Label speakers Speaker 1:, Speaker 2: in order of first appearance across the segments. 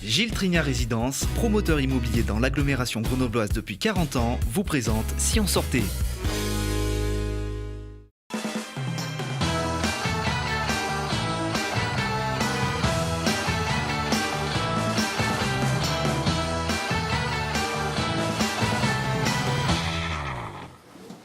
Speaker 1: Gilles Trignard Résidence, promoteur immobilier dans l'agglomération grenobloise depuis 40 ans, vous présente Si on sortait.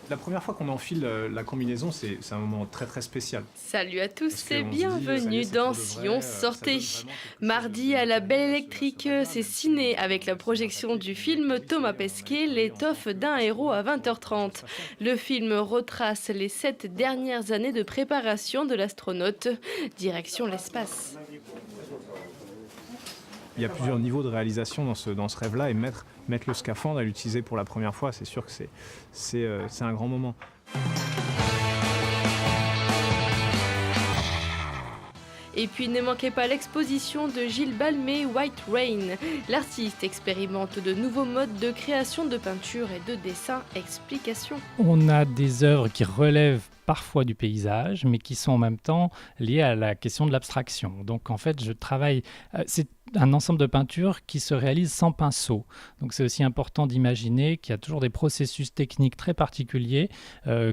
Speaker 2: La première fois qu'on enfile la combinaison, c'est un moment très très spécial.
Speaker 3: Salut à tous
Speaker 2: Parce
Speaker 3: et
Speaker 2: qu'on se dit,
Speaker 3: bienvenue
Speaker 2: ça y est, c'est
Speaker 3: dans
Speaker 2: pour de
Speaker 3: Si
Speaker 2: vrai,
Speaker 3: on
Speaker 2: ça
Speaker 3: sortait.
Speaker 2: donne vraiment quelque chose
Speaker 3: Mardi
Speaker 2: de
Speaker 3: à la Belle
Speaker 2: naturel,
Speaker 3: Électrique,
Speaker 2: ça
Speaker 3: c'est
Speaker 2: donne
Speaker 3: ciné
Speaker 2: un
Speaker 3: avec la projection du film Thomas Pesquet, L'étoffe d'un héros à 20h30. Le film retrace les 7 dernières années de préparation de l'astronaute, direction l'espace.
Speaker 2: Il y a plusieurs niveaux de réalisation dans ce rêve-là, et mettre le scaphandre et l'utiliser pour la première fois, c'est sûr que c'est un grand moment.
Speaker 3: Et puis ne manquez pas l'exposition de Gilles Balmé, White Rain. L'artiste expérimente de nouveaux modes de création de peinture et de dessin. Explication.
Speaker 4: On a des œuvres qui relèvent parfois du paysage, mais qui sont en même temps liées à la question de l'abstraction. Donc en fait, je travaille... c'est un ensemble de peintures qui se réalise sans pinceau. Donc c'est aussi important d'imaginer qu'il y a toujours des processus techniques très particuliers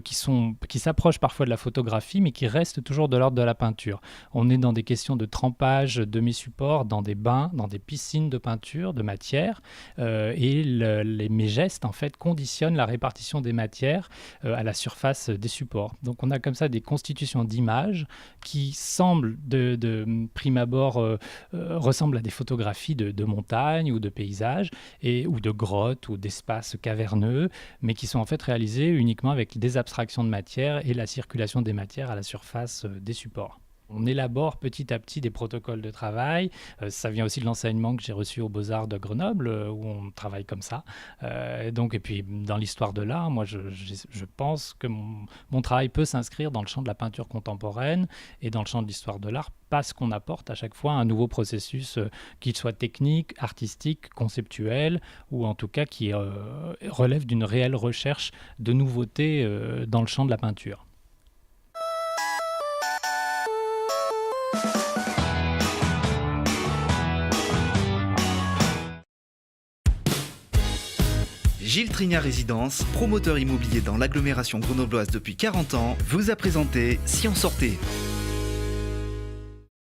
Speaker 4: qui s'approchent parfois de la photographie, mais qui restent toujours de l'ordre de la peinture. On est dans des questions de trempage de mes supports, dans des bains, dans des piscines de peinture, de matière, mes gestes en fait conditionnent la répartition des matières à la surface des supports. Donc on a comme ça des constitutions d'images qui semblent de prime abord ressemblent à des photographies de montagnes ou de paysages ou de grottes ou d'espaces caverneux, mais qui sont en fait réalisées uniquement avec des abstractions de matière et la circulation des matières à la surface des supports. On élabore petit à petit des protocoles de travail. Ça vient aussi de l'enseignement que j'ai reçu aux Beaux-Arts de Grenoble, où on travaille comme ça. Et puis, dans l'histoire de l'art, moi, je pense que mon travail peut s'inscrire dans le champ de la peinture contemporaine et dans le champ de l'histoire de l'art, parce qu'on apporte à chaque fois un nouveau processus, qu'il soit technique, artistique, conceptuel, ou en tout cas qui relève d'une réelle recherche de nouveautés dans le champ de la peinture.
Speaker 1: Gilles Trignard Résidence, promoteur immobilier dans l'agglomération grenobloise depuis 40 ans, vous a présenté Si on sortait.